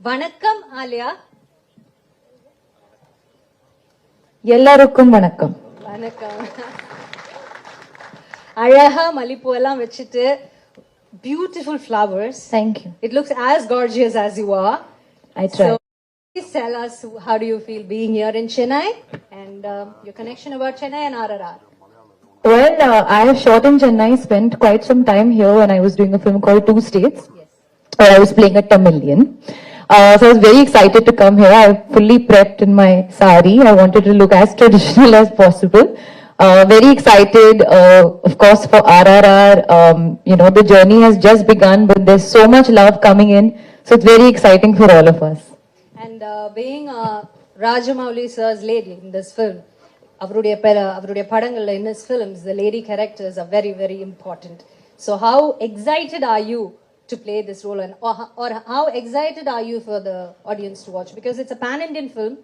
வணக்கம் ஆலியா. எல்லாருக்கும் வணக்கம். வணக்கம். அழகா மல்லிப்பூ எல்லாம் வச்சிட்டு beautiful flowers. Thank you. It looks as gorgeous as you are. I try. So please tell us, how do you feel being here in Chennai and your connection about Chennai and RRR? Well, I have shot in Chennai, spent quite some time here when I was doing a film called Two States. Yes. Where I was playing a Tamilian. So I was very excited to come here. I fully prepped in my sari. I wanted to look as traditional as possible. Very excited, of course, for RRR. The journey has just begun, but there's so much love coming in. So it's very exciting for all of us. And being Rajamouli sir's lady in this film, அவருடைய படங்கள்ல in his films, the lady characters are very, very important. So how excited are you to play this role, and or how excited are you for the audience to watch? Because it's a pan-Indian film.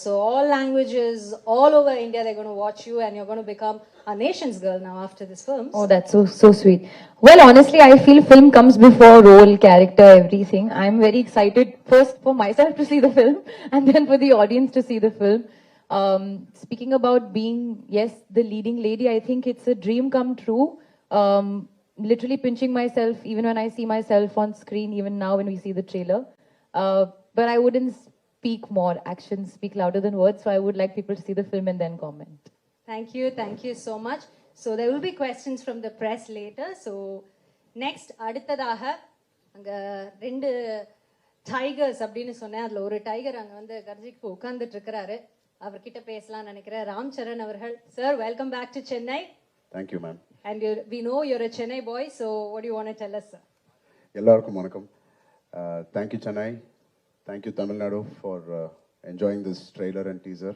So all languages, all over India, they're going to watch you, and you're going to become a nation's girl now after this film. Oh, that's so sweet. Well, honestly, I feel film comes before role, character, everything. I'm very excited first for myself to see the film, and then for the audience to see the film. Speaking about being, yes, the leading lady, I think it's a dream come true. Literally pinching myself even when I see myself on screen, even now when we see the trailer. But I wouldn't speak more. Actions speak louder than words. So I would like people to see the film and then comment. Thank you so much. So there will be questions from the press later. So next, அடுத்ததாக அங்க ரெண்டு tigers அப்படின்னு சொன்னேன். அதுல ஒரு tiger அங்க வந்து கர்ஜிக்கு உட்கார்ந்துட்டு இருக்கிறாரு. அவர்கிட்ட பேசலாம் நினைக்கிறேன். ராம் சரண் அவர்கள். Sir, welcome back to Chennai. Thank you, ma'am. And we know you're a Chennai boy, so what do you want to tell us, sir? எல்லாருக்கும் வணக்கம். Thank you, Chennai. Thank you, Tamil Nadu, for enjoying this trailer and teaser.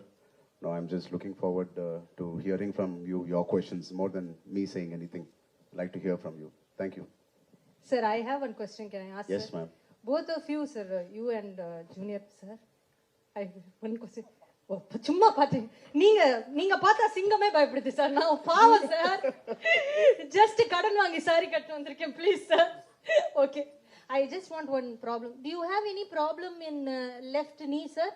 No, I'm just looking forward to hearing from you, your questions, more than me saying anything. I'd like to hear from you. Thank you. Sir, I have one question. Can I ask? Yes, ma'am. Both of you, sir, you and Junior, sir. I have one question. சும்மா பார்த்தேன். நீங்க பார்த்தா சிங்கமே பயப்படுது sir. நான் பாவம் sir. Just கடன் வாங்கி sorry கட்டு வந்திருக்கேன். Please sir. Okay. I just want one problem. Do you have any problem in left knee, sir?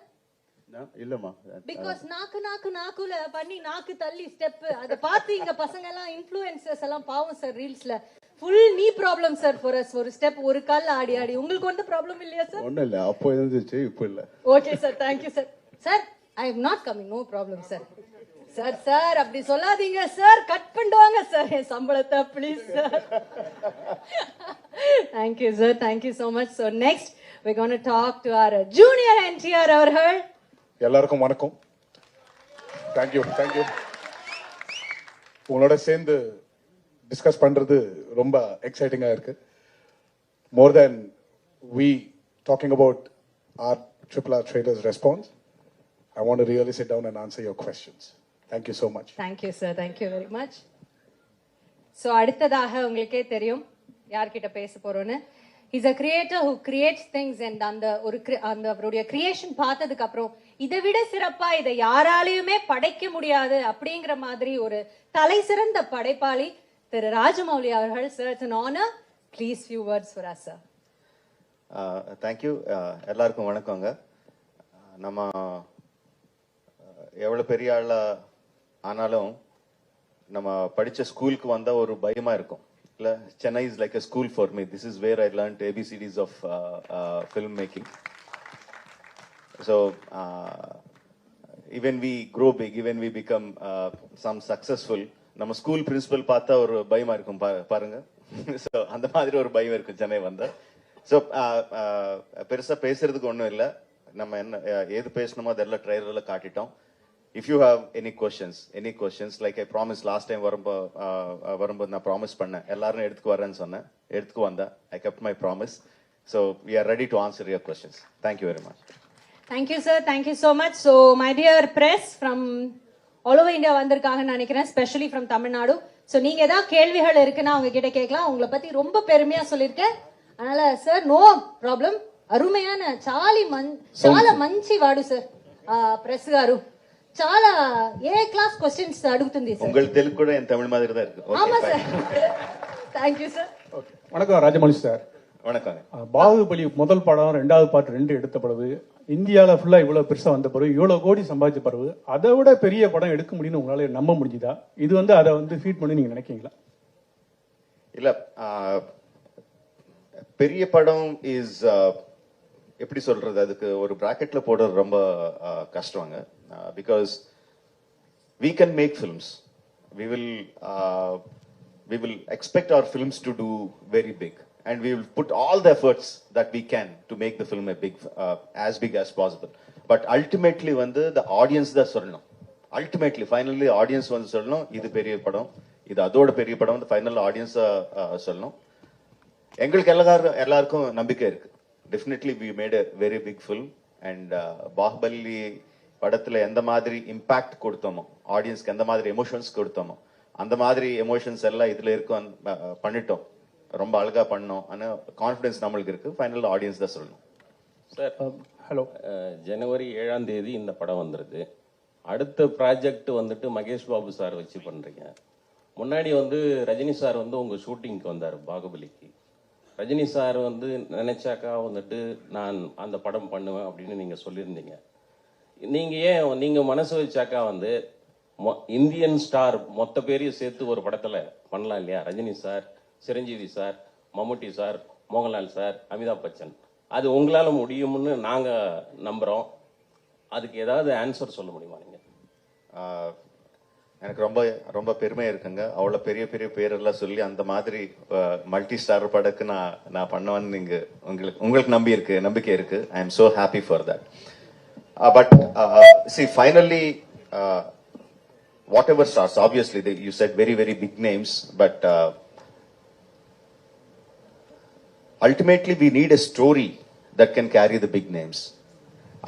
No, இல்லம்மா. Because நாக்குல பண்ணி நாக்கு தள்ளி ஸ்டெப் அத பார்த்து இங்க பசங்க எல்லாம் இன்ஃப்ளூயன்சர்ஸ் எல்லாம் பாவம் சார் ரீல்ஸ்ல ஃபுல் நீ ப்ராப்ளம் சார் ஃபார் us. ஒரு ஸ்டெப் ஒரு கால்ல ஆடி உங்களுக்கு வந்து ப்ராப்ளம் இல்லையா சார்? ஒண்ணும் இல்ல. அப்போ இருந்துச்சு, இப்போ இல்ல. Okay sir. Thank you sir. Sir, I am not coming. No problem, sir. Sir அப்படி சொல்லாதீங்க சார். கட் பண்ணுவாங்க சார் என் சம்பளத்தை. Please sir. Thank you, sir. Thank you so much. So next, we're going to talk to our junior NTR அவர்கள். எல்லாருக்கும் வணக்கம். Thank you. உங்களோட சேர்ந்து discuss பண்றது ரொம்ப எக்ஸைட்டிங்கா இருக்கு. More than we talking about our RRR trailers response, I want to really sit down and answer your questions. Thank you so much. Thank you, sir. Thank you very much. So அடுத்ததாக உங்களுக்கே தெரியும் யார்கிட்ட பேச போறோம்னு. He's a creator who creates things, and அந்த அவருடைய creation பார்த்ததுக்கு அப்புறம் இதை விட சிறப்பா இதை யாராலையுமே படைக்க முடியாது அப்படிங்கிற மாதிரி ஒரு தலை சிறந்த படைப்பாளி திரு ராஜமௌலி அவர்கள். Sir, it's an honor. Please few words for us, sir. Thank you. எல்லாருக்கும் வணக்கங்க. நம்ம எவ்வளவு பெரிய ஆள ஆனாலும் நம்ம படிச்ச ஸ்கூலுக்கு வந்தா ஒரு பயமா இருக்கும் இல்ல. Chennai is like a school for me. This is where I learned ABCDs of film making. So even we grow big, even we become some successful, நம்ம ஸ்கூல் பிரின்சிபல் பார்த்தா ஒரு பயமா இருக்கும் பாருங்க. ஸோ அந்த மாதிரி ஒரு பயம் இருக்கும் சென்னை வந்தா. ஸோ பெருசா பேசுறதுக்கு ஒன்றும் இல்லை. நம்ம என்ன ஏது பேசணுமோ அதெல்லாம் ட்ரைலர்ல காட்டிட்டோம். If you have any questions, like I promised last time வரும்போது நான் ப்ராமிஸ் பண்ணேன் எல்லாரும் எடுத்துக்கு வரேன்னு சொன்னேன். எடுத்துக்கு வந்தேன். I kept my promise. So we are ready to answer your questions. Thank you very much. Thank you, sir. Thank you so much. So my dear press from all over India வந்திருக்காங்கன்னு நினைக்கிறேன், especially from Tamil Nadu. So நீங்க ஏதாவது கேள்விகள் இருக்குன்னா அவங்க கிட்ட கேட்கலாம். உங்களை பத்தி ரொம்ப பெருமையா சொல்லியிருக்கேன். அதனால சார் நோ ப்ராப்ளம். అరుమయాన చాలా మంచి వాడు సార్ ప్రెస్ గారు చాలా ఏ క్లాస్ క్వశ్చన్స్ అడుగుతుంది సార్ உங்களுக்கு தெலுங்கு கூட என் தமிழ் மாதிரி தான் இருக்கு ஆமா சார் థాంక్యూ సార్ வணக்கம் ராஜமௌலி சார் வணக்கங்க. பாகுபலி முதல் படம், ரெண்டாவது பார்ட் 2 எடுத்த பிறகு இந்தியாவில் ஃபுல்லாக இவ்வளோ பெருசாக வந்த பிறகு இவ்வளோ கோடி சம்பாதிச்ச பிறகு அதை விட பெரிய படம் எடுக்க முடியும்னு உங்களால நம்ப முடிஞ்சுதா? இது வந்து அதை வந்து ஃபீட் பண்ணி நீங்கள் நினைக்கிறீங்களா? இல்ல பெரிய படம் இஸ் எப்படி சொல்றது, அதுக்கு ஒரு பிராக்கெட்ல போடுறது ரொம்ப கஷ்டங்க. Because we can make films. We will expect our films to do very big, and we will put all the efforts that we can to make the film as big as possible. But ultimately, the audience da sollanum. Ultimately, finally, audience sollanum. Idu periya padam. Idu adoda periya padam. The final audience sollanum. எங்களுக்கு எல்லாருக்கும் நம்பிக்கை இருக்கு. Definitely, we made a very big film, and Baahubali படத்துல எந்த மாதிரி impact கொடுத்தோமோ, ஆடியன்ஸ்க்கு எந்த மாதிரி எமோஷன்ஸ் கொடுத்தோமோ, அந்த மாதிரி எமோஷன்ஸ் எல்லாம் இதுல இருக்கும் பண்ணிட்டோம். ரொம்ப அழகா பண்ணோம். ஆனா கான்ஃபிடன்ஸ் நம்மளுக்கு இருக்கு. ஃபைனல் ஆடியன்ஸ் தான் சொல்லணும். சார் ஹலோ, ஜனவரி 7ஆம் தேதி இந்த படம் வந்திருக்கு. அடுத்த ப்ராஜெக்ட் வந்துட்டு மகேஷ் பாபு சார் வச்சு பண்றீங்க. முன்னாடி ரஜினி சார் உங்க ஷூட்டிங்க்கு வந்தார் பாகுபலிக்கு. ரஜினி சார் நினைச்சாக்கா நான் அந்த படம் பண்ணுவேன் அப்படின்னு நீங்க சொல்லியிருந்தீங்க. நீங்க மனசு வச்சாக்கா இந்தியன் ஸ்டார் மொத்த பேரையும் சேர்த்து ஒரு படத்துல பண்ணலாம் இல்லையா? ரஜினி சார், சிரஞ்சீவி சார், மம்முட்டி சார், மோகன்லால் சார், அமிதாப் பச்சன். அது உங்களால முடியும்னு நாங்க நம்புறோம். அதுக்கு ஏதாவது ஆன்சர் சொல்ல முடியுமா நீங்க? எனக்கு ரொம்ப ரொம்ப பெருமையா இருக்குங்க. அவ்வளவு பெரிய பெரிய பேரெல்லாம் சொல்லி அந்த மாதிரி மல்டி ஸ்டார் படக்கு நான் பண்ணுவேன்னு நீங்க உங்களுக்கு நம்பிக்கை இருக்கு. I am so happy for that. But see, finally, whatever stars, obviously, you said very, very big names, but ultimately we need a story that can carry the big names.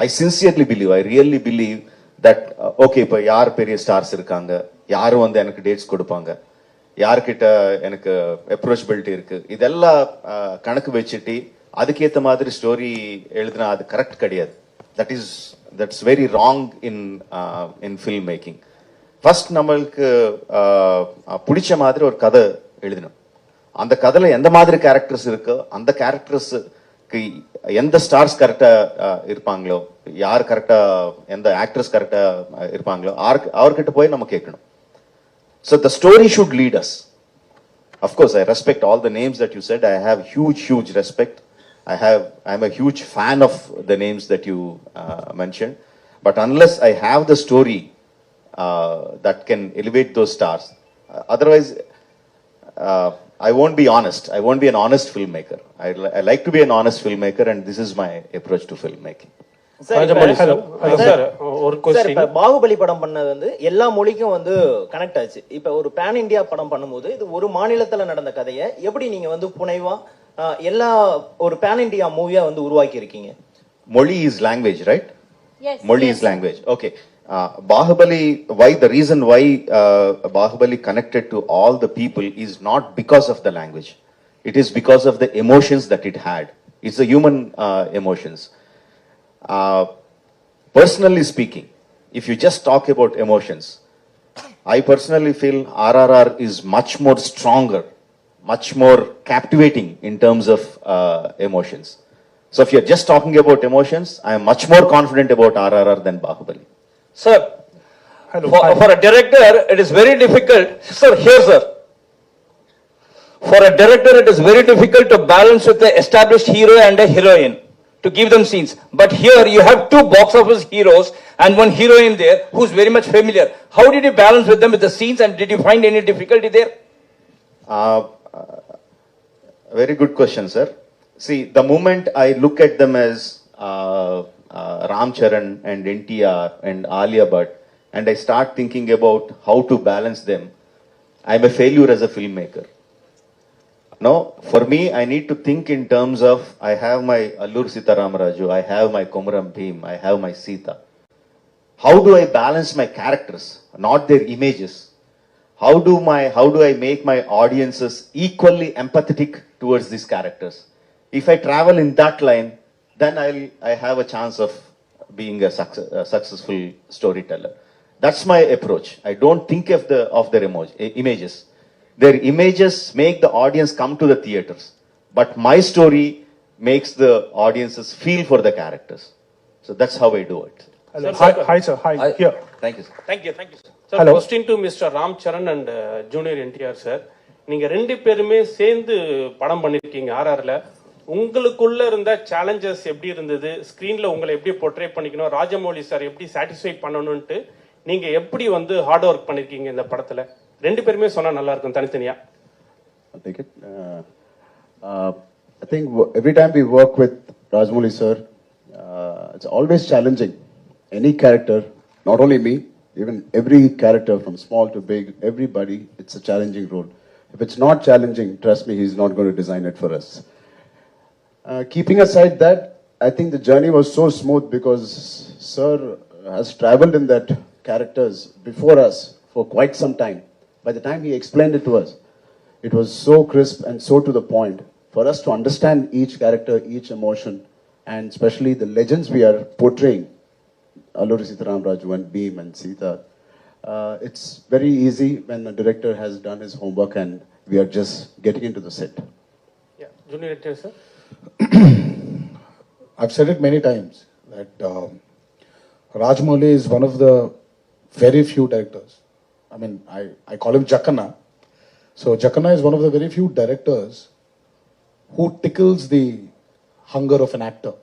I sincerely believe, I really believe that, okay, இப்போ யார் பெரிய stars இருக்காங்க, யாரும் எனக்கு dates கொடுப்பாங்க, யார்கிட்ட எனக்கு approachability இருக்கு, இதெல்லாம் கணக்கு வச்சுட்டு அதுக்கேற்ற மாதிரி ஸ்டோரி எழுதினா அது கரெக்ட் கிடையாது. That's very wrong in filmmaking. First நம்மளுக்கு பிடிச்ச மாதிரி ஒரு கதை எழுதணும். அந்த கதையில எந்த மாதிரி கேரக்டர்ஸ் இருக்கோ, அந்த கேரக்டர்ஸ்க்கு எந்த ஸ்டார்ஸ் கரெக்டா இருப்பாங்களோ, யார் கரெக்டா, எந்த ஆக்டர்ஸ் கரெக்டா இருப்பாங்களோ அவர்கிட்ட போய் நம்ம கேட்கணும். So the story should lead us. Of course, I respect all the names that you said. I have huge respect. I'm a huge fan of the names that you mentioned, but unless I have the story that can elevate those stars, otherwise I won't be honest. I won't be an honest filmmaker. I like to be an honest filmmaker, and this is my approach to filmmaking. Sir இப்ப பாகுபலி படம் பண்ணது எல்லா மொழிக்கும் connect ஆச்சு. இப்ப ஒரு pan India படம் பண்ணும்போது இது ஒரு மாநிலத்துல நடந்த கதையை எப்படி நீங்க புனைவா எல்லா ஒரு பேன் இந்தியா மூவியா உருவாக்கி இருக்கீங்க? Moli is language, right? Yes. Moli is language. Okay. Bahubali, the reason why Bahubali connected to all the people is not because of the language. It is because of the emotions that it had. It's the human emotions. Personally speaking, if you just talk about emotions, I personally feel RRR is much more stronger, much more captivating in terms of emotions. So if you're just talking about emotions, I am much more confident about RRR than Bahubali. Sir, for a director, it is very difficult. Sir, here, sir. For a director, it is very difficult to balance with the established hero and a heroine to give them scenes. But here you have two box office heroes and one heroine there who's very much familiar. How did you balance with them with the scenes, and did you find any difficulty there? Very good question, sir. See, the moment I look at them as Ram Charan and NTR and Alia Bhatt, and I start thinking about how to balance them, I'm a failure as a filmmaker. No, for me, I need to think in terms of, I have my Allur Sitaramaraju, I have my Komaram Bhim, I have my Sita. How do I balance my characters, not their images? How do I make my audiences equally empathetic towards these characters? If I travel in that line, then I have a chance of being a successful storyteller. That's my approach. I don't think of their images. Their images make the audience come to the theaters. but my story makes the audiences feel for the characters. So that's how I do it. Hello. Hi, sir. Hi. Here. Thank you, sir. Thank you, sir. Sir, Hello. question to Mr. Ram Charan and Junior NTR, sir. நீங்க ரெண்டு பேருமே சேர்ந்து படம் பண்ணிருக்கீங்க ஆர்ஆர்ல. உங்களுக்குள்ள இருந்த challenges எப்படி இருந்தது, ஸ்கிரீன்ல உங்களை எப்படி போர்ட்ரே பண்ணிக்கணும், ராஜமௌலி சார் எப்படி சாட்டிஸ்ஃபை பண்ணணும்ட்டு நீங்க எப்படி வந்து ஹார்ட் ஒர்க் பண்ணிருக்கீங்க இந்த படத்துல? ரெண்டு பேருமே சொன்னா நல்லா இருக்கும் தனித்தனியா. I'll take it. I think every time we work with Rajamouli sir, it's always challenging. Any character, not only me, even every character from small to big, everybody, it's a challenging role. If it's not challenging, trust me, he's not going to design it for us. Keeping aside that, I think the journey was so smooth because sir has traveled in that characters before us for quite some time. By the time he explained it to us, it was so crisp and so to the point for us to understand each character, each emotion, and especially the legends we are portraying, Alluri Sitaram Raju and Bheem and Sita. It's very easy when the director has done his homework and we are just getting into the set. Yeah, Junior NTR, sir. I've said it many times that Rajamouli is one of the very few directors. I mean, I call him Jackana. So Jackana is one of the very few directors who tickles the hunger of an actor.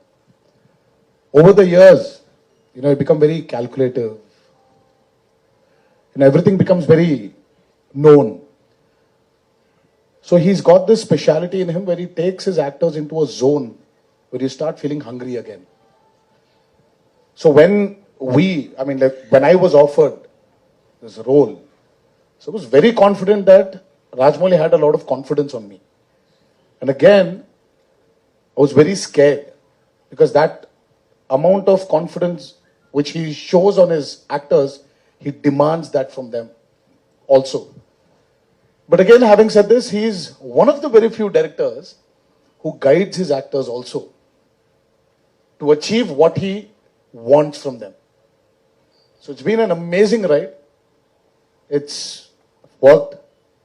Over the years, you know, you become very calculative. You know, everything becomes very known. So he's got this speciality in him where he takes his actors into a zone where you start feeling hungry again. So when when I was offered this role, so I was very confident that Rajamouli had a lot of confidence on me. And again, I was very scared because that amount of confidence which he shows on his actors, he demands that from them also. But again, having said this, he is one of the very few directors who guides his actors also to achieve what he wants from them. So it's been an amazing ride. It's worked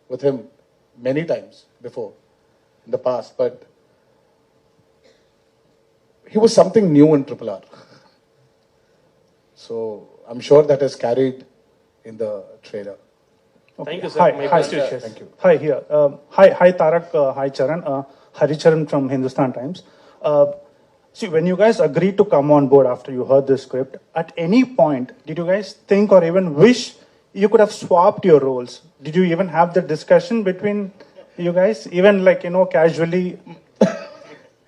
with him many times before in the past, but he was something new in RRR. So I'm sure that has carried in the trailer. Okay. Thank you, sir. Hi, My hi, best wishes. Thank you. Hi, here. Hi, Tarak. Hi, Charan. Haricharan from Hindustan Times. See, when you guys agreed to come on board after you heard the script, at any point, did you guys think or even wish you could have swapped your roles? Did you even have the discussion between you guys? Even like, you know, casually?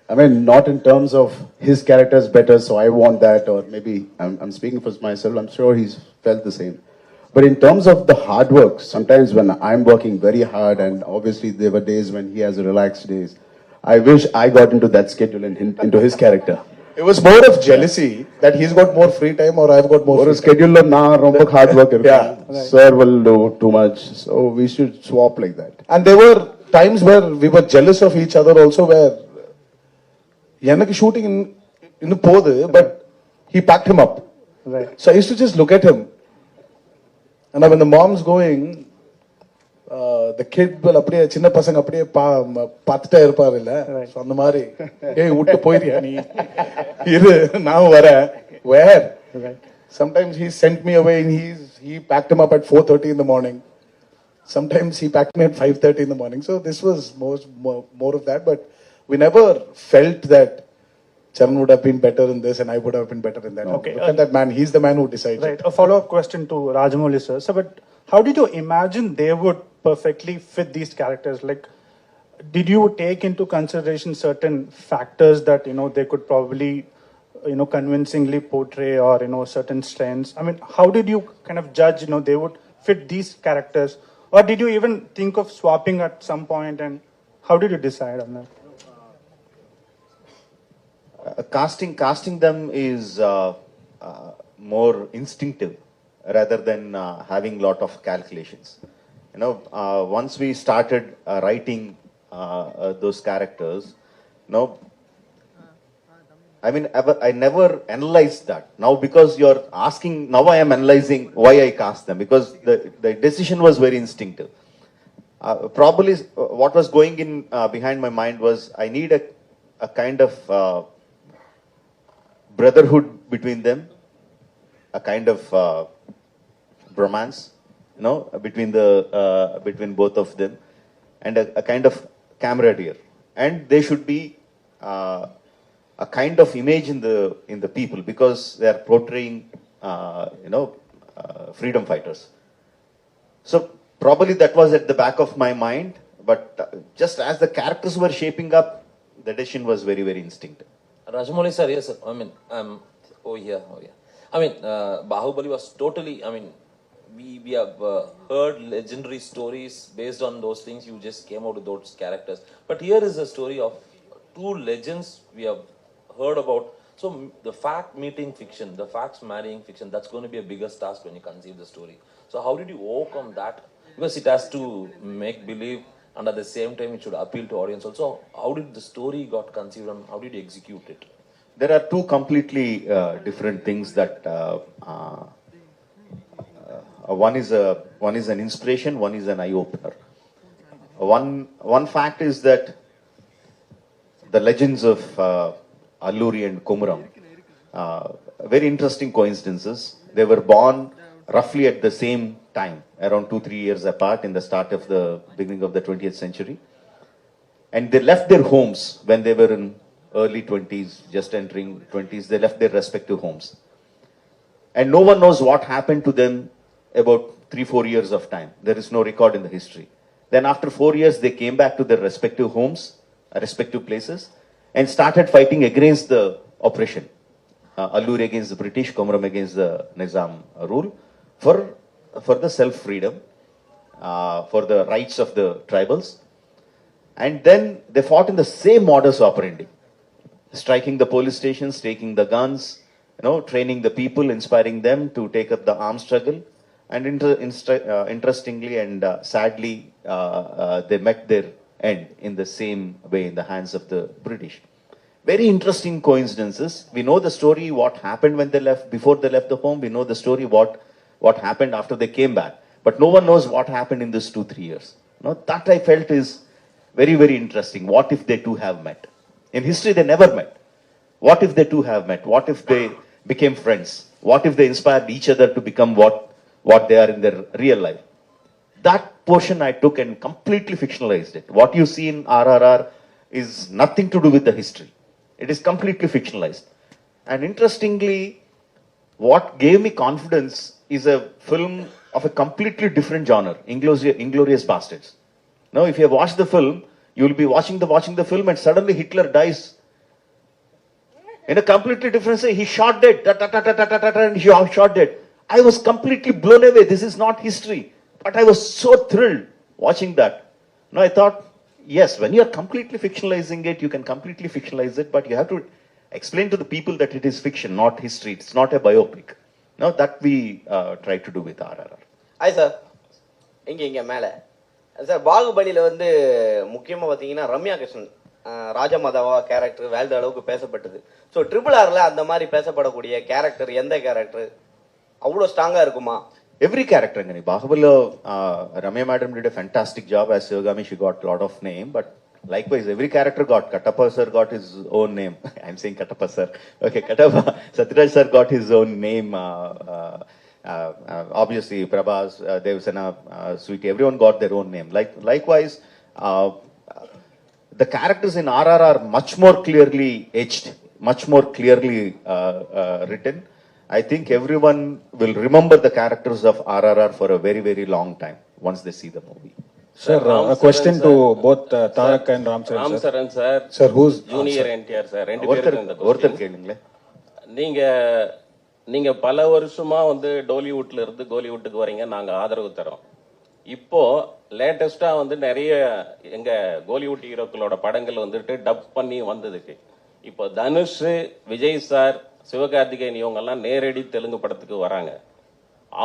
I mean, not in terms of his character is better, so I want that, or maybe I'm speaking for myself, I'm sure he's felt the same. But in terms of the hard work, sometimes when I'm working very hard, and obviously there were days when he has relaxed days, I wish I got into that schedule and into his character. It was more of jealousy that he's got more free time or I've got more Or free a schedule of romba hard work. Yeah. Sir will do too much, so we should swap like that. And there were times where we were jealous of each other also, where எனக்கு shooting in the pode, but he packed him up. Right. So I used to just look at him. And when the mom's going, the kid will அப்படியே சின்ன பசங்க அப்படியே பார்த்துட்டே இருப்பாரு இல்ல, so அந்த மாதிரி ஏய் விட்டு போயிரியா நீ இரு நான் வரேன். Where sometimes he sent me away and he packed him up at 4:30 in the morning. Sometimes he packed me at 5:30 in the morning. So this was more of that, but we never felt that Charan would have been better in this and I would have been better in that. Okay. Look at that man. He's the man who decides. Right. A follow-up question to Rajamouli sir. So, but how did you imagine they would perfectly fit these characters? Like, did you take into consideration certain factors that, you know, they could probably, you know, convincingly portray, or, you know, certain strengths? I mean, how did you kind of judge, you know, they would fit these characters? Or did you even think of swapping at some point, and how did you decide on that? Casting them is more instinctive rather than having lot of calculations. You know, once we started writing those characters, you know, I mean, I never analyzed that. Now, because you're asking, now I am analyzing why I cast them, because the decision was very instinctive. Probably what was going in behind my mind was I need a kind of brotherhood between them, a kind of bromance, you know, between both of them, and a kind of camaraderie. And they should be a kind of image in the people, because they are portraying, freedom fighters. So probably that was at the back of my mind, but just as the characters were shaping up, the decision was very, very instinctive. Rajamouli sir, yes, sir. I mean, oh yeah. I mean, Bahubali was totally, I mean, we have heard legendary stories based on those things. You just came out with those characters. But here is a story of two legends we have heard about. So the fact meeting fiction, the facts marrying fiction, that's going to be a biggest task when you conceive the story. So how did you overcome that? Because it has to make believe, and at the same time it should appeal to audience also. How did the story got conceived and how did you execute it? There are two completely different things that one is an inspiration, one is an eye opener. One fact is that the legends of Alluri and Komuram, very interesting coincidences. They were born roughly at the same time, around 2-3 years apart, in the start of the beginning of the 20th century. And they left their homes when they were in early 20s, just entering 20s. They left their respective homes. And no one knows what happened to them about 3-4 years of time. There is no record in the history. Then after 4 years, they came back to their respective homes, respective places, and started fighting against the oppression. Alluri against the British, Komuram against the Nizam rule, for the self-freedom, for the rights of the tribals. And then they fought in the same modus operandi, striking the police stations, taking the guns, training the people, inspiring them to take up the armed struggle. And interestingly and sadly, they met their end in the same way in the hands of the British. Very interesting coincidences. We know the story, what happened when they left, before they left the home. We know the story, what happened after they came back. But no one knows what happened in these 2-3 years. That I felt is very, very interesting. What if they two have met? In history, they never met. What if they two have met? What if they became friends? What if they inspired each other to become what they are in their real life? That portion I took and completely fictionalized it. What you see in RRR is nothing to do with the history. It is completely fictionalized. And interestingly, what gave me confidence is a film of a completely different genre, Inglourious Bastards. Now, if you have watched the film, you will be watching the film and suddenly Hitler dies. In a completely different way, he shot dead, and he shot dead. I was completely blown away. This is not history. But I was so thrilled watching that. Now I thought, yes, when you are completely fictionalizing it, you can completely fictionalize it, but you have to explain to the people that it is fiction, not history. It's not a biopic. Now that we try to do with RRR. Hi, sir. இங்க மேல sir பாகுபலியில வந்து முக்கியமா பாத்தீங்கன்னா Ramya Krishnan ராஜமாதாவா character வேல்ட அளவுக்கு பேசப்பட்டது. So RRRல அந்த மாதிரி பேசப்படக்கூடிய கேரக்டர் எந்த கேரக்டர் அவ்வளோ ஸ்ட்ராங்கா இருக்குமா? Every character, Angani. Bahubali, Ramya madam did a fantastic job as Shivagami. She got a lot of name, but likewise, every character got. Katappa sir got his own name. I'm saying Katappa sir. Okay, Katappa. Satyaraj sir got his own name. Obviously, Prabhas, Devsena, Sweetie, everyone got their own name. Likewise, the characters in RRR are much more clearly etched, much more clearly written. I think everyone will remember the characters of RRR for a very, very long time once they see the movie. Sir, a question to both Tarak and Ram Charan. Ram Charan sir. Sir, who's Junior NTR sir. ஒருத்தர் கேளுங்களே. நீங்க பல வருஷமா வந்து டோலிவுட்ல இருந்து கோலிவுட்டுக்கு வரீங்க, நாங்க ஆதரவு தரோம். இப்போ லேட்டஸ்டா வந்து நிறைய எங்க கோலிவுட் ஹீரோக்களோட படங்கள் வந்துட்டு டப் பண்ணி வந்ததுக்கு இப்போ தனுஷ், விஜய் சார், சிவகார்த்திகேயன் இவங்கெல்லாம் நேரடி தெலுங்கு படத்துக்கு வராங்க.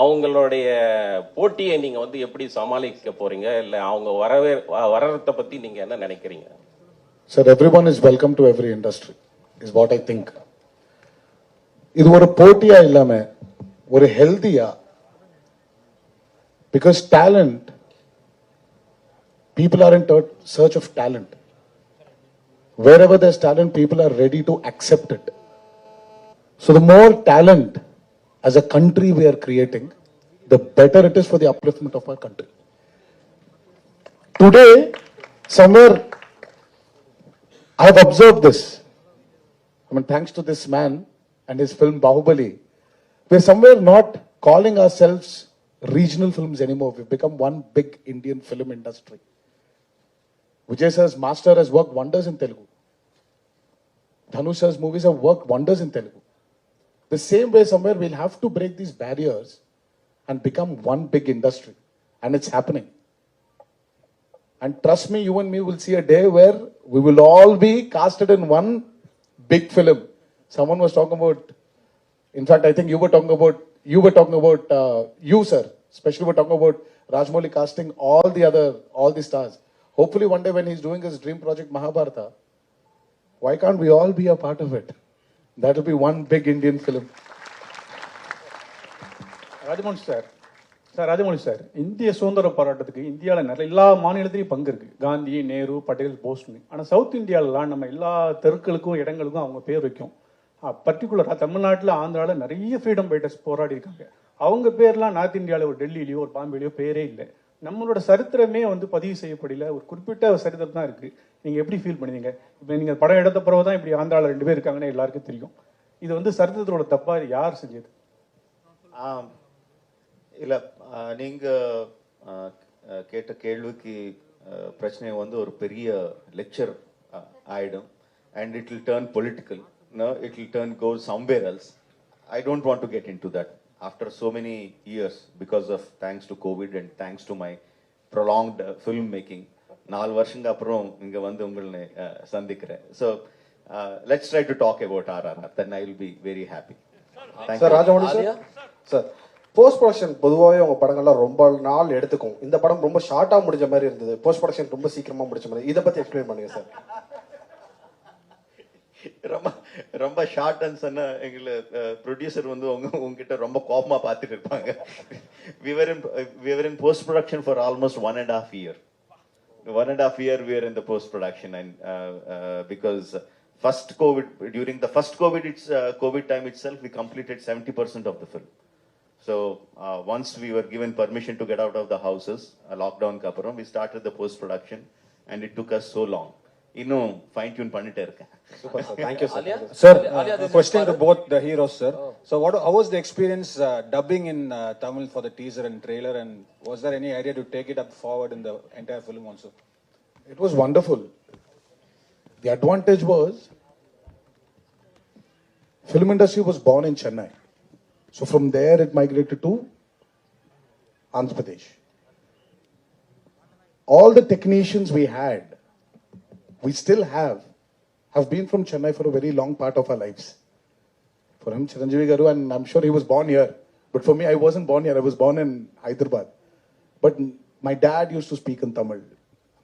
அவங்களுடைய போட்டியை நீங்க வந்து எப்படி சமாளிக்க போறீங்க, இல்ல அவங்க வரறத பத்தி நீங்க என்ன நினைக்கிறீங்க? Sir, everyone is welcome to every industry is what I think. இது ஒரு போட்டியா இல்லாம ஒரு ஹெல்தியா, because talent People are in search of talent. Wherever there's talent, people are ready to accept it. So the more talent as a country we are creating, the better it is for the upliftment of our country. Today, somewhere, I have observed this. I mean, thanks to this man and his film Bahubali, we're somewhere not calling ourselves regional films anymore. We've become one big Indian film industry. Vijay sir's Master has worked wonders in Telugu. Dhanush sir's movies have worked wonders in Telugu. The same way, somewhere we'll have to break these barriers and become one big industry. And it's happening. And trust me, you and me will see a day where we will all be casted in one big film. Someone was talking about, in fact, I think you were talking about, you sir, especially were talking about Rajmouli casting all the stars. Hopefully one day when he's doing his dream project Mahabharata, why can't we all be a part of it? That will be one big Indian film. Rajamouli sir, இந்திய சுதந்திர போராட்டத்துக்கு இந்தியாவில் நிறைய எல்லா மாநிலத்திலையும் பங்கு இருக்கு. காந்தி, நேரு, பட்டேல், போஸ்னு. ஆனால் சவுத் இந்தியாவிலாம் நம்ம எல்லா தெருக்களுக்கும் இடங்களுக்கும் அவங்க பேர் வைக்கும். பர்டிகுலராக தமிழ்நாட்டில், ஆந்திராவில் நிறைய ஃப்ரீடம் ஃபைட்டர்ஸ் போராடி இருக்காங்க. அவங்க பேர்லாம் நார்த் இந்தியாவில் ஒரு டெல்லியிலையோ ஒரு பாம்பேலையோ பேரே இல்லை. நம்மளோட சரித்திரமே பதிவு செய்யப்படல. ஒரு குறிப்பிட்ட சரித்திரம் தான் இருக்கு. நீங்க எப்படி ஃபீல் பண்ணுவீங்க? இப்போ நீங்க படம் எடுத்த பிறகு தான் இப்படி ஆந்திராவில் 2 பேர் இருக்காங்கன்னு எல்லாருக்கும் தெரியும். இது சரித்திரத்தோட தப்பா யார் செஞ்சது? இல்லை, நீங்க கேட்ட கேள்விக்கு பிரச்சனை ஒரு பெரிய லெக்சர் ஆயிடும். And it will turn political. It will go somewhere else. I don't want to get into that. After so many years, because of thanks to COVID and thanks to my prolonged film making, 4 வருஷங்க அப்புறம் இங்க உங்களை சந்திக்கிறேன். So let's try to talk about RRR. Then I will be very happy. Sir, Rajamouli sir, post production பொதுவாகவே உங்க படங்கள்லாம் ரொம்ப நாள் எடுத்துக்கும். இந்த படம் ரொம்ப ஷார்ட்டா முடிஞ்ச மாதிரி இருந்தது. போஸ்ட் ப்ரொடக்ஷன் ரொம்ப சீக்கிரமா முடிச்ச மாதிரி. இதை பத்தி எக்ஸ்பிளைன் பண்ணுங்க சார். ரொம்ப ஷார்ட்னு சொன்னா எங்களை ப்ரொடியூசர் உங்ககிட்ட ரொம்ப கோபமா பார்த்துட்டு இருப்பாங்க. we were in post production for almost 1.5 years. 1.5 years we were in the post production, and because during the first COVID time itself, we completed 70% of the film. So once we were given permission to get out of the houses, lockdown kaparam, we started the post production, and it took us so long. இன்னும் fine tune பண்ணிட்டே இருக்கேன். Super sir, thank you sir. Sir, question to both the heroes, sir. So how was the experience dubbing in Tamil for the teaser and trailer, and was there any idea to take it up forward in the entire film also? It was wonderful. The advantage was film industry was born in Chennai. So from there it migrated to Andhra Pradesh. All the technicians we still have been from Chennai for a very long part of our lives. For him, Chiranjeevi Garu, and I'm sure he was born here. But for me, I wasn't born here. I was born in Hyderabad. But my dad used to speak in Tamil.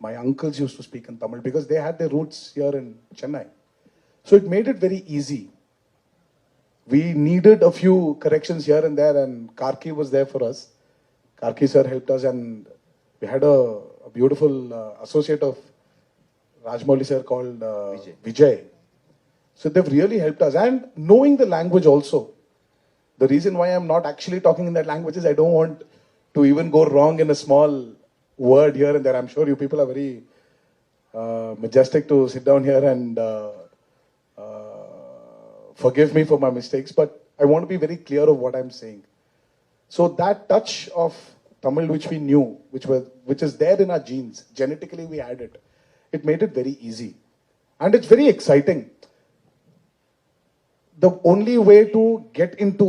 My uncles used to speak in Tamil because they had their roots here in Chennai. So it made it very easy. We needed a few corrections here and there, and Karki was there for us. Karki sir helped us, and we had a beautiful associate of Rajmouli sir called Vijay. So they've really helped us. And knowing the language also. The reason why I'm not actually talking in that language is I don't want to even go wrong in a small word here and there. I'm sure you people are very majestic to sit down here and forgive me for my mistakes. But I want to be very clear of what I'm saying. So that touch of Tamil which we knew, which is there in our genes, genetically we had it. It made it very easy. And it's very exciting. The only way to get into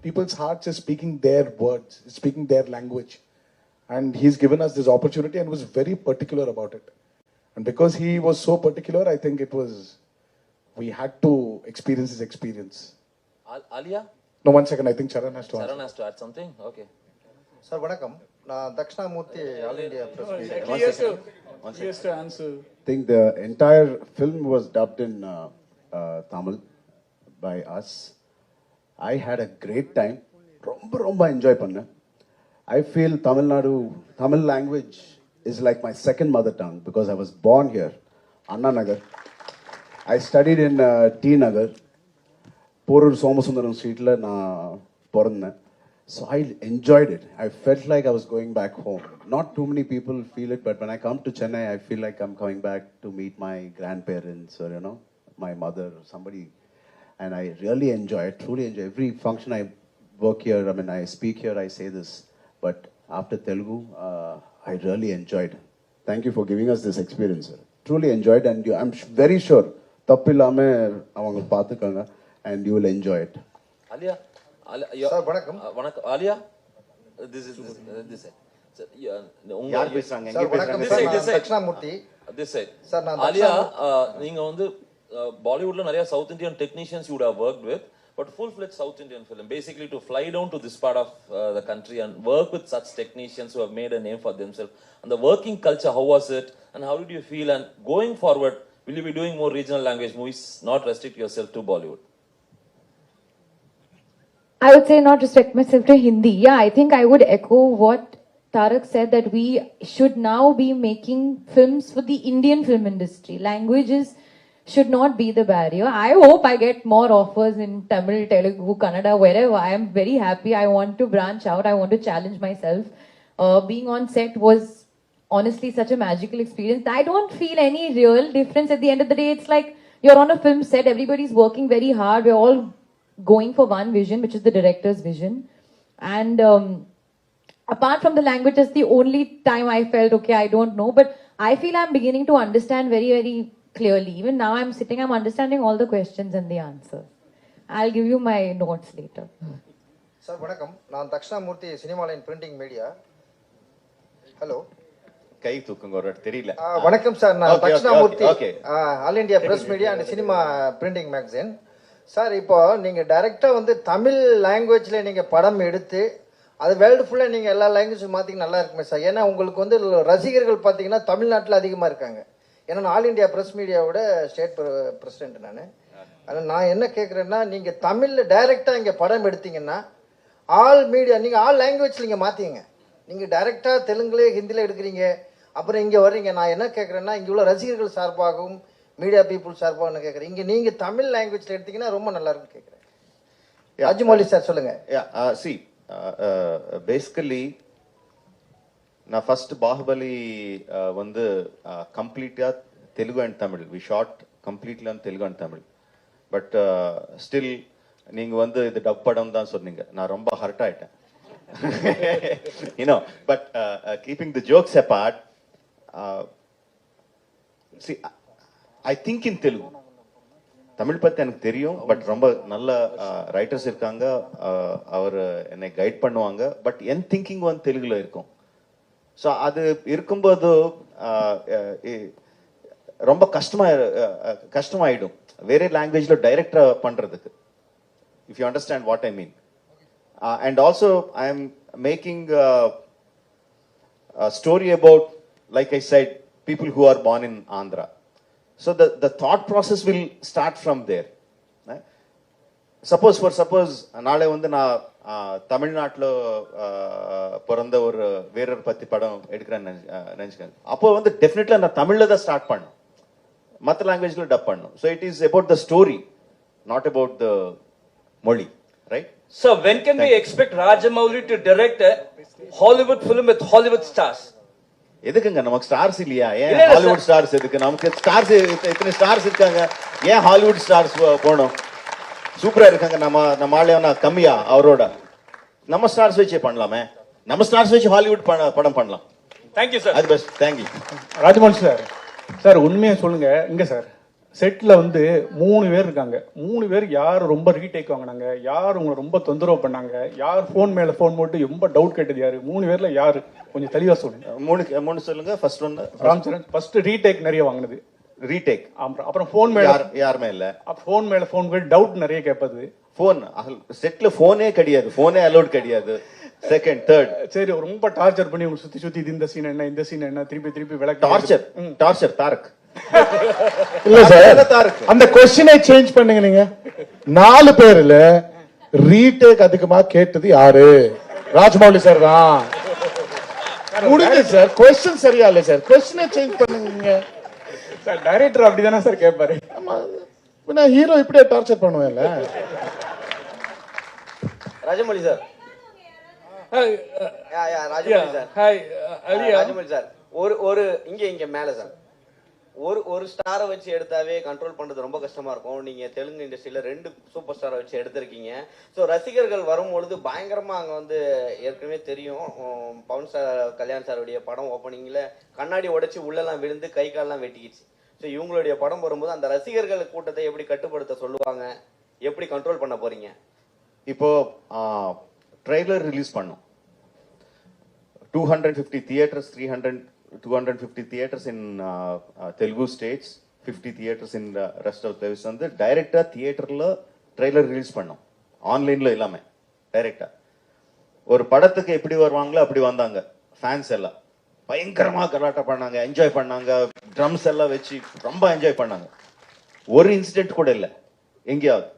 people's hearts is speaking their words, speaking their language. And he's given us this opportunity and was very particular about it. And because he was so particular, I think we had to experience his experience. Alia? No, 1 second. I think Charan has to answer. Charan has to add something? Okay. Sir, vanakkam. நான் Dakshinamurthy all India press Yes to answer. I think the entire film was dubbed in Tamil by us. I had a great time. ரொம்ப enjoy பண்ணேன். I feel Tamil language is like my second mother tongue because I was born here, Anna Nagar. I studied in T Nagar, Porur Somasundaram Street la na porandhen. So I enjoyed it. I felt like I was going back home. Not too many people feel it, but when I come to Chennai, I feel like I'm coming back to meet my grandparents or, you know, my mother or somebody. And I really enjoy it, truly enjoy every function I work here. I mean, I speak here, I say this. But after Telugu, I really enjoyed. Thank you for giving us this experience, sir. Truly enjoyed, and I'm very sure தப்பில்லாம அவங்க பார்த்துக்கங்க, and you will enjoy it. Alia, sir வணக்கம். வணக்கம் Alia, this is யார் பேசுறாங்க? Sir எங்க வணக்கம் பேசுறாங்க? Sir, நான் தக்ஷணாமூர்த்தி. this side. சார் நான் Alia, நீங்க வந்து பாலிவுட்ல நிறைய south Indian technicians you would have worked with, but full-fledged South Indian film, basically to fly down to this part of the country and work with such technicians who have made a name for themselves. And the working culture, how was it? And how did you feel? And going forward, will you be doing more regional language movies, not restrict yourself to Bollywood? I would say not restrict myself to Hindi. Yeah, I think I would echo what Tarak said, that we should now be making films for the Indian film industry. Languages should not be the barrier. I hope I get more offers in Tamil, Telugu, Kannada, wherever. I am very happy. I want to branch out. I want to challenge myself. Being on set was honestly such a magical experience. I don't feel any real difference. At the end of the day, it's like you're on a film set. Everybody's working very hard. We're all going for one vision, which is the director's vision. And apart from the language, that's the only time I felt, okay, I don't know. But I feel I'm beginning to understand very, very clearly. Even now I'm sitting, I'm understanding all the questions and the answers. I'll give you my notes later. Sir வணக்கம், நான் Dakshinamurthy, சினிமாலைன் printing media. Hello, கை தூக்குங்க ஒரு தெரியல. வணக்கம் sir, நான் Dakshinamurthy, all India press media and cinema printing magazine. Sir, இப்போ நீங்க டைரக்டா வந்து தமிழ் லாங்குவேஜ்ல நீங்க படம் எடுத்து அது வேர்ல்டு ஃபுல்லா நீங்க எல்லா லாங்குவேஜும் மாத்திங்க நல்லா இருக்குமே சார். ஏன்னா உங்களுக்கு வந்து ரசிகர்கள் பாத்தீங்கன்னா தமிழ்நாட்டில் அதிகமா இருக்காங்க. ஏன்னா நான் ஆல் இண்டியா பிரஸ் மீடியாவோட ஸ்டேட் பிரசிடென்ட் நான். ஆனால் நான் என்ன கேட்குறேன்னா, நீங்கள் தமிழில் டைரெக்டாக இங்கே படம் எடுத்தீங்கன்னா ஆல் மீடியா நீங்கள் ஆல் லாங்குவேஜில் இங்கே மாற்றிங்க. நீங்கள் டைரெக்டாக தெலுங்குல ஹிந்தியில் எடுக்கிறீங்க, அப்புறம் இங்கே வர்றீங்க. நான் என்ன கேட்குறேன்னா, இங்கே உள்ள ரசிகர்கள் சார்பாகவும் மீடியா பீப்புள் சார்பாகவும் கேட்குறேன், இங்கே நீங்கள் தமிழ் லாங்குவேஜில் எடுத்தீங்கன்னா ரொம்ப நல்லா இருக்குன்னு கேட்குறேன். அஜ்மௌலி சார் சொல்லுங்கள். சி பேசிக்கலி நான் ஃபர்ஸ்ட் பாகுபலி வந்து கம்ப்ளீட்டா Telugu and Tamil, we shot completely on Telugu and Tamil. But still நீங்க வந்து இது டப் படம் தான் சொன்னீங்க, நான் ரொம்ப ஹர்ட் ஆயிட்டேன். But keeping the jokes abort, C I think in Telugu. Tamil பத்தி எனக்கு தெரியும், பட் ரொம்ப நல்ல ரைட்டர்ஸ் இருக்காங்க, அவர் என்னை கைட் பண்ணுவாங்க. பட் என் திங்கிங் வந்து தெலுங்குல இருக்கும். ஸோ அது இருக்கும்போது ரொம்ப கஷ்டமாயிடும் வேற லாங்குவேஜ்ல டைரக்டா பண்றதுக்கு, if you understand what I mean. And also I am making story about, like I set, people who are born in Andhra. So the thought process will start from there. Suppose நாளை வந்து நான் தமிழ்நாட்டில் பிறந்த ஒரு வீரர் பத்தி படம் எடுக்கிறேன்னு நினைச்சுக்கேன். அப்போ வந்து டெஃபினெட்லி நான் தமிழ்ல தான் ஸ்டார்ட் பண்ணணும், மற்ற லாங்குவேஜ்ல டப் பண்ணணும். So it is about the story, not about the மொழி, right? So when can we expect Rajamouli to direct a Hollywood film with Hollywood stars? எதுக்குங்க நமக்கு ஸ்டார்ஸ் இல்லையா? ஏன் ஹாலிவுட் ஸ்டார்ஸ் எதுக்கு? நமக்கு ஸ்டார்ஸ் இத்தனை ஸ்டார்ஸ் இருக்காங்க, ஏன் ஹாலிவுட் ஸ்டார்ஸ் போகணும்? சூப்பரா இருக்காங்க. நம்ம ஆளு கம்மியா அவரோட? நம்ம ஸ்டார்ஸ் வச்சே பண்ணலாமே, நம்ம ஸ்டார்ஸ் வச்சு ஹாலிவுட் படம் பண்ணலாம். Thank you sir. அது best. Thank you Rajamohan sir. Sir உண்மையா சொல்லுங்க, இங்க சார் செட்ல வந்து 3 பேர் இருக்காங்க. 3 பேர் யார் ரொம்ப ரீடேக் வாங்கினாங்க, யார் உங்களை ரொம்ப தொந்தரவு பண்ணாங்க, யார் போன் மேல போன் போட்டு ரொம்ப டவுட் கேட்டது யாரு? 3 பேர்ல யாரு? கொஞ்சம் தெளிவா சொல்லுங்க. 3 சொல்லுங்க. First one Ram Charan. First retake நிறைய வாங்கினது. ரீடேக். அப்புறம் போன் மேல யாருமே இல்ல. போன் மேல போன் போய் டவுட் நிறைய கேட்பது. போன் செட்ல போனே கிடையாது, போனே அலோட் கிடையாது. செகண்ட் தேர்ட் சரி, ரொம்ப டார்ச்சர் பண்ணி உங்க சுத்தி இந்த சீன் என்ன, இந்த சீன் என்ன, திருப்பி விளக்க. டார்ச்சர் தாரக் இல்ல சார், அந்த क्वेश्चனை சேஞ்ச் பண்ணுங்க. நீங்க 4 பேர்ல ரீடேக் அதிகமா கேட்டது யாரு? ராஜமௌலி சார் தான். முடிஞ்சு சார். கொஸ்டின் சரியா இல்ல சார். கொஸ்டினை சேஞ்ச் பண்ணுங்க சார். டைரக்டர் அப்படிதானே சார் கேட்பாரு. ஆமா, நான் ஹீரோ இப்படியே டார்ச்சர் பண்ணுவேன்ல. Rajamouli sir. Rajamouli sir. Rajamouli sir, ஒரு இங்க மேல சார், ஒரு ஸ்டாரை வச்சு எடுத்தாவே கண்ட்ரோல் பண்றது ரொம்ப கஷ்டமா இருக்கும். நீங்க தெலுங்கு இண்டஸ்ட்ரியில 2 சூப்பர் ஸ்டாரை வச்சு எடுத்திருக்கீங்க. ஸோ ரசிகர்கள் வரும்பொழுது பயங்கரமா அங்க வந்து ஏற்கனவே தெரியும், பவன் சார் கல்யாண் சாருடைய படம் ஓப்பனிங்ல கண்ணாடி உடைச்சு உள்ளெல்லாம் விழுந்து கை கால்லாம் வெட்டிக்கிச்சு. ஸோ இவங்களுடைய படம் வரும்போது அந்த ரசிகர்கள் கூட்டத்தை எப்படி கட்டுப்படுத்த சொல்லுவாங்க, எப்படி கண்ட்ரோல் பண்ண போறீங்க? இப்போ ட்ரெய்லர் ரிலீஸ் பண்ணோம். 250 theatres, 250 theaters in Telugu states, 50 theaters in the rest of the வந்து டைரக்டா தியேட்டர்ல ட்ரெய்லர் ரிலீஸ் பண்ணோம். ஆன்லைன்ல இல்லாம டைரக்டா ஒரு படத்துக்கு எப்படி வருவாங்களோ அப்படி வந்தாங்க. ஃபேன்ஸ் எல்லாம் பயங்கரமா கலாட்டா பண்ணாங்க, என்ஜாய் பண்ணாங்க, ட்ரம்ஸ் எல்லாம் வச்சு ரொம்ப என்ஜாய் பண்ணாங்க. ஒரு இன்சிடென்ட் கூட இல்லை எங்கேயாவது.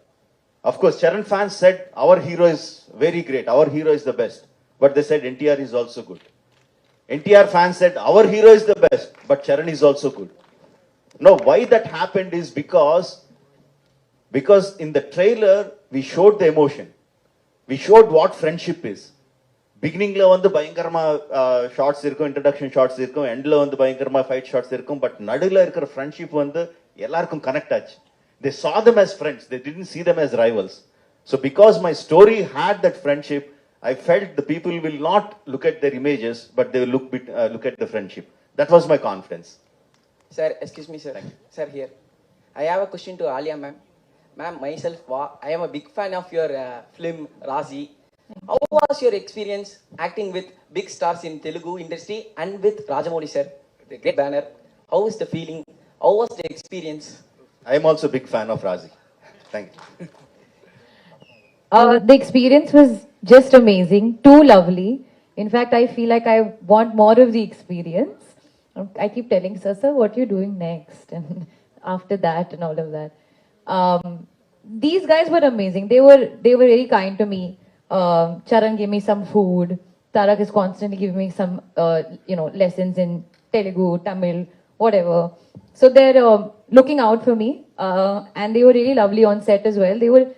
Of course Charan fans said our hero is very great, our hero is the best, but they said NTR is also good. NTR fans said our hero is the best, but Charan is also good. Now, why that happened is because in the trailer we showed the emotion, we showed what friendship is. Beginning la vandu bayangarama shots irukum, introduction shots irukum, end la vandu bayangarama fight shots irukum, but nadula irukra friendship vandu ellarkum connect aachu. They saw them as friends, they didn't see them as rivals. So because my story had that friendship, I felt the people will not look at their images, but they will look at the friendship. That was my confidence. Sir, excuse me, sir. Sir, here. I have a question to Alia, ma'am. Ma'am, myself, I am a big fan of your film, Razi. How was your experience acting with big stars in Telugu industry and with Rajamouli, sir? The great banner. How is the feeling? How was the experience? I am also a big fan of Razi. Thank you. The experience was just amazing, too lovely. In fact, I feel like I want more of the experience. I keep telling sir, what are you doing next? And after that and all of that. These guys were amazing. They were very kind to me. Charan gave me some food. Tarak is constantly giving me some, lessons in Telugu, Tamil, whatever. So they're looking out for me. And they were really lovely on set as well. They will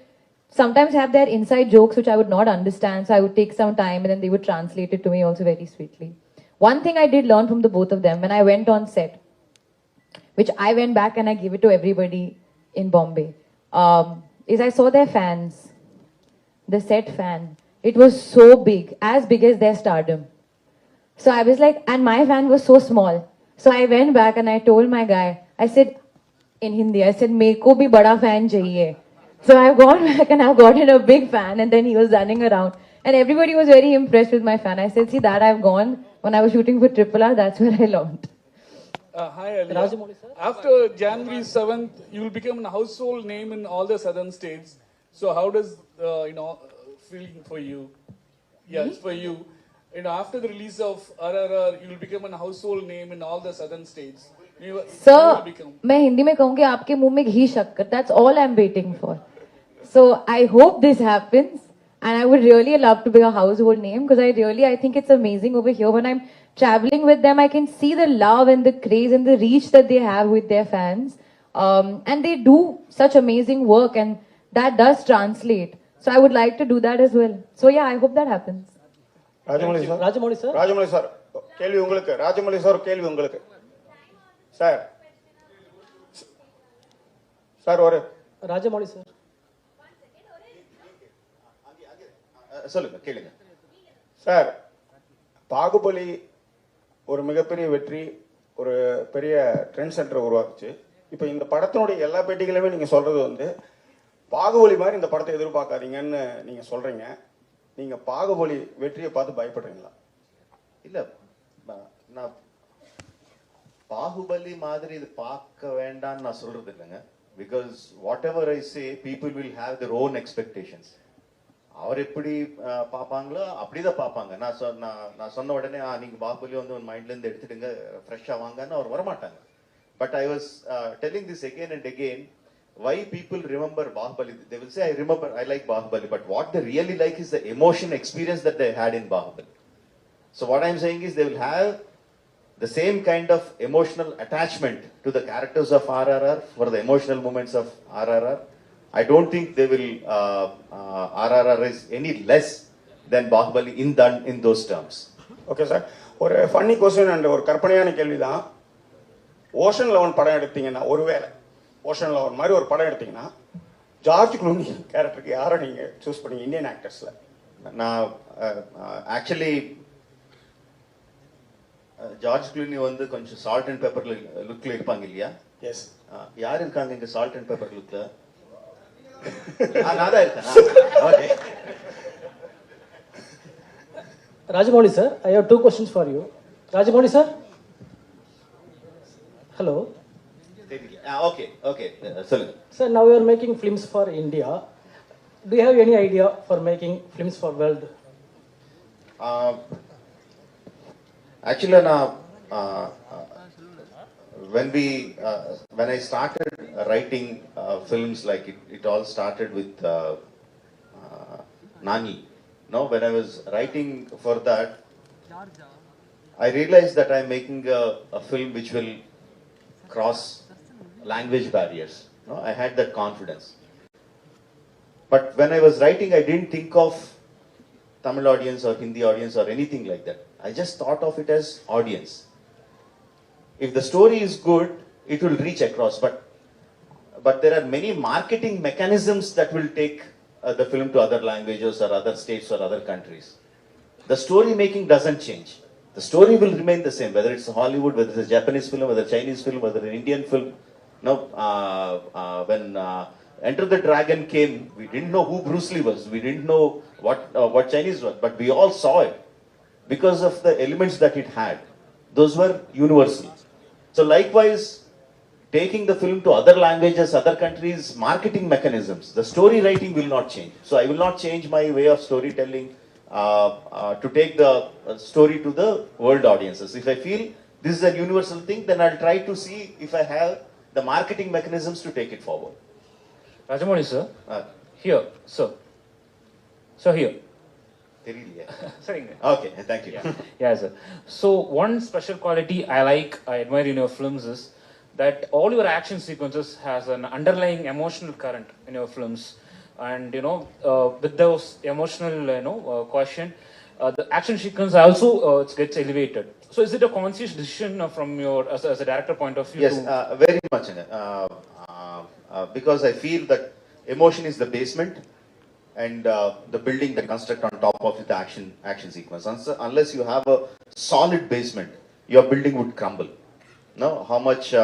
sometimes have their inside jokes which I would not understand, so I would take some time and then they would translate it to me also very sweetly. One thing I did learn from the both of them when I went on set, which I went back and I gave it to everybody in Bombay, is I saw their fans, the set fan. It was so big as their stardom. So I was like, and my fan was so small. So I went back and I told my guy, I said in Hindi, I said, "Meko bhi bada fan chahiye." So I've gone back and I've gotten a big fan, and then he was running around. And everybody was very impressed with my fan. I said, see, that I've gone when I was shooting for RRR, that's where I learned. Hi, Alia. After January 7th, you will become a household name in all the southern states. So how does, feeling for you? Yeah, it's for you. After the release of RRR, you will become a household name in all the southern states. Sir, मैं हिंदी में कहूँगी आपके मुंह में घी शक्कर. That's all I'm waiting for. So I hope this happens, and I would really love to be a household name because I think it's amazing over here. When I'm traveling with them, I can see the love and the craze and the reach that they have with their fans, and they do such amazing work, and that does translate. So I would like to do that as well. So yeah, I hope that happens. Rajamouli sir கேள்வி உங்களுக்கு. Rajamouli sir கேள்வி உங்களுக்கு. Sir ஒரு Rajamouli sir. சொல்லுங்க, கேளுங்க. Sir, Baahubali ஒரு மிகப்பெரிய வெற்றி, ஒரு பெரிய ட்ரெண்ட் சென்டர் உருவாக்குச்சு. இப்போ இந்த படத்தினுடைய எல்லா பேட்டிகளுமே நீங்க சொல்றது வந்து பாகுபலி மாதிரி இந்த படத்தை எதிர்பார்க்காதீங்கன்னு நீங்க சொல்றீங்க. நீங்க பாகுபலி வெற்றியை பார்த்து பயப்படுறீங்களா? இல்ல, நான் பாகுபலி மாதிரி இது பார்க்க வேண்டாம்னு நான் சொல்றது இல்லைங்க. Because what ever I say, people will have their own expectations. அவர் எப்படி பார்ப்பாங்களோ அப்படிதான் பார்ப்பாங்க. நான் சொன்ன உடனே நீங்க பாகுபலி வந்து உன் மைண்ட்ல இருந்து எடுத்துடுங்க, ஃப்ரெஷ்ஷா வாங்கன்னு அவர் வரமாட்டாங்க. But I was telling this again and again, why people remember Bahubali. They will say, I like Bahubali, but what they really like is the emotion experience that they had in Bahubali. So what I'm saying is they will have the same kind of emotional attachment to the characters of RRR for the emotional moments of RRR. I don't think they will, RRR is any less than Bahubali in those terms. Okay sir, ஒரு funny question and ஒரு கற்பனையான கேள்வி தான். Ocean 11 படம் எடுத்தீங்கன்னா, ஒருவேளை ocean 11 மாதிரி ஒரு படம் எடுத்தீங்கன்னா ஜார்ஜ் க்ளூனி கேரக்டருக்கு யாரை நீங்கள் சூஸ் பண்ணீங்க இந்தியன் ஆக்டர்ஸில்? நான் ஆக்சுவலி ஜார்ஜ் க்ளூனி வந்து கொஞ்சம் சால்ட் அண்ட் பெப்பர் லுக்கில் இருப்பாங்க இல்லையா? எஸ். யார் இருக்காங்க இங்கே சால்ட் அண்ட் பெப்பர் லுக்கில்? நான் தான் இருக்கேன். Okay. Rajamouli sir, I have two questions for you. Rajamouli sir? Hello? Okay, okay. Sorry. Sir, now you are making films for India. Do you have any idea for making films for world? Actually, when I started writing films, like it all started with Nani. No, when I was writing for that, I realized that I'm making a film which will cross language barriers. No, I had that confidence. But when I was writing, I didn't think of Tamil audience or Hindi audience or anything like that. I just thought of it as audience. If the story is good, it will reach across. But there are many marketing mechanisms that will take the film to other languages or other states or other countries. The story making doesn't change. The story will remain the same, whether it's Hollywood, whether it's a Japanese film, whether a Chinese film, whether an Indian film. No, when Enter the Dragon came, we didn't know who Bruce Lee was. We didn't know what Chinese was, but we all saw it because of the elements that it had. Those were universal. So likewise, taking the film to other languages, other countries, marketing mechanisms, the story writing will not change. So I will not change my way of storytelling to take the story to the world audiences. If I feel this is a universal thing, then I'll try to see if I have the marketing mechanisms to take it forward. Rajamouli sir, here, sir. So here. Okay, thank you. Yeah, sir. So one special quality I admire in your films is that all your action sequences has an underlying emotional current in your films, and with those emotional quotient, the action sequence also gets elevated. So is it a conscious decision from your as a director point of view? Yes, very much. Because I feel that emotion is the basement and the building that construct on top of the action sequence. Unless you have a solid basement, your building would crumble. No, how much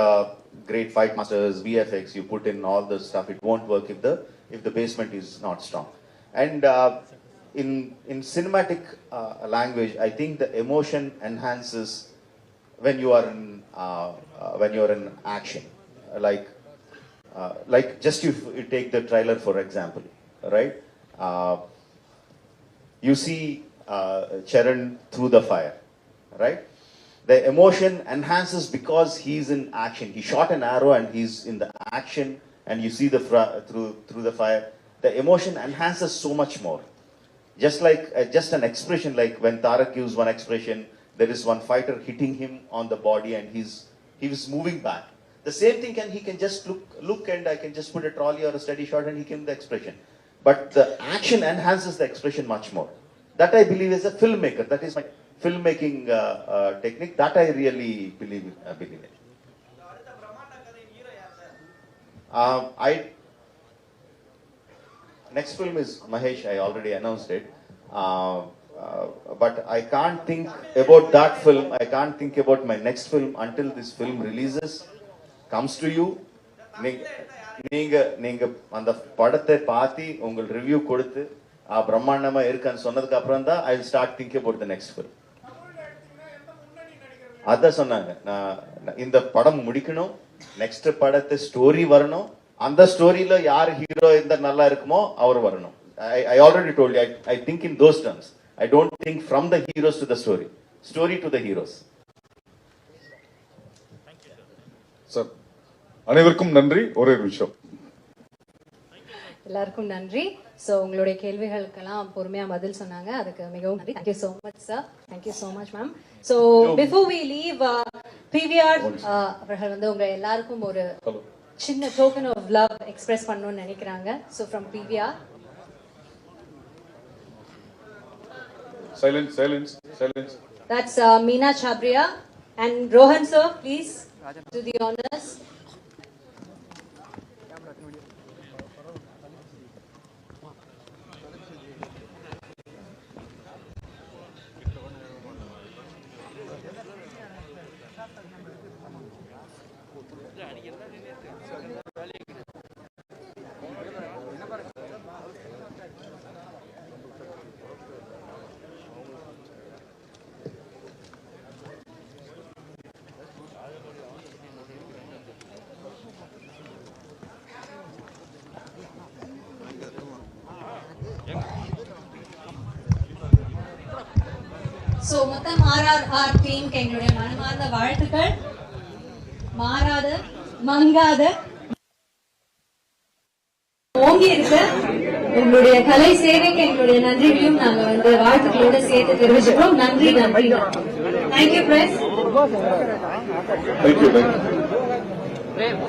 great fight masters, VFX you put in all the stuff, it won't work if the basement is not strong. And in cinematic language, I think the emotion enhances when you are in action. Like just you take the trailer for example, right? You see Charan through the fire, right? The emotion enhances because he's in action. He shot an arrow and he's in the action, and you see through the fire. The emotion enhances so much more. Just like just an expression, like when Tarak gives one expression, there is one fighter hitting him on the body and he was moving back. The same thing he can just look and I can just put a trolley or a steady shot and he can the expression. But the action enhances the expression much more. That I believe as a filmmaker. That is my filmmaking technique. That I really believe in. Next film is Mahesh. I already announced it. But I can't think about that film. I can't think about my next film until this film releases, comes to you. நீங்க அந்த படத்தை பார்த்து உங்கள் review கொடுத்து பிரம்மாண்டமா இருக்குன்னு சொன்னதுக்கு அப்புறம் தான் I will start think about the next film. அத சொன்னாங்க, நான் இந்த படம் முடிக்கணும், நெக்ஸ்ட் படத்தை ஸ்டோரி வரணும், அந்த ஸ்டோரியில யார் ஹீரோ இருந்தா நல்லா இருக்குமோ அவர் வரணும். I already told you, I think in those terms. I don't think from the heroes to the story to the heroes. Sir, அனைவருக்கும் நன்றி. ஒரே விஷயம், எல்லாருக்கும் நன்றி. ஸோ உங்களுடைய கேள்விகளுக்கெல்லாம் பொறுமையா பதில் சொன்னாங்க, அதுக்கு மிகவும் நன்றி. Thank you so much sir. Thank you so much ma'am. So before we leave, PVR அவர்கள் வந்து உங்க எல்லாருக்கும் ஒரு சின்ன டோக்கன் ஆஃப் லவ் எக்ஸ்பிரஸ் பண்ணணும்னு நினைக்கிறாங்க. So from PVR. Silence, silence, silence. That's Meena Chabria and Rohan sir, please do the honors. So மொத்தம் RRR டீமுக்கு எங்களுடைய மனமார்ந்த வாழ்த்துக்கள். மாறாத மங்காத ஓங்கி இருக்க உங்களுடைய கலை சேவைக்கு எங்களுடைய நன்றிகளையும் நாங்க வந்து வாழ்த்துக்களோட சேர்த்து தெரிவிச்சுக்கிறோம். நன்றி நன்றி. Thank you press. பேக்